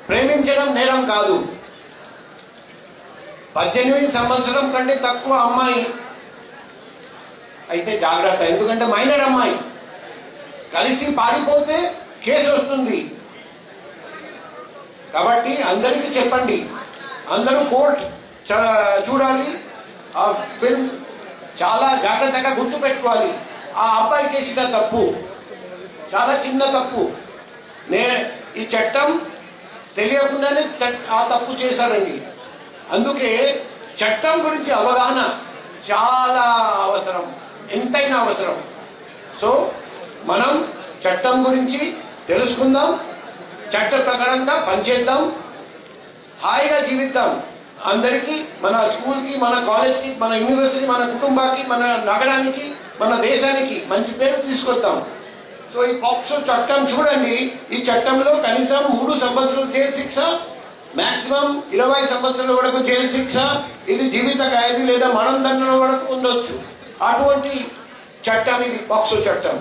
ప్రేమించడం నేరం కాదు. 18 సంవత్సరం కంటే తక్కువ అమ్మాయి అయితే జాగ్రత్త, ఎందుకంటే మైనర్ అమ్మాయి కలిసి పారిపోతే కేసు వస్తుంది. కాబట్టి అందరికీ చెప్పండి, అందరూ కోర్ట్ చూడాలి, ఆ ఫిల్మ్ చాలా జాగ్రత్తగా గుర్తు పెట్టుకోవాలి. ఆ అబ్బాయి చేసిన తప్పు చాలా చిన్న తప్పు. ఈ చట్టం తెలియకుండానే ఆ తప్పు చేశారండి. అందుకే చట్టం గురించి అవగాహన చాలా అవసరం, ఎంతైనా అవసరం. సో మనం చట్టం గురించి తెలుసుకుందాం, చట్ట ప్రకారంగా పనిచేద్దాం, హాయిగా జీవిద్దాం. అందరికీ, మన స్కూల్కి, మన కాలేజ్కి, మన యూనివర్సిటీ, మన కుటుంబానికి, మన నగరానికి, మన దేశానికి మంచి పేరు తీసుకొద్దాం. సో ఈ పాక్సో చట్టం చూడండి, ఈ చట్టంలో కనీసం 3 సంవత్సరాలు జైలు శిక్ష, మాక్సిమం 20 సంవత్సరాల వరకు జైలు శిక్ష, ఇది జీవిత ఖైదీ లేదా మరణదండన వరకు ఉండొచ్చు. అటువంటి చట్టం ఇది పాక్సో చట్టం.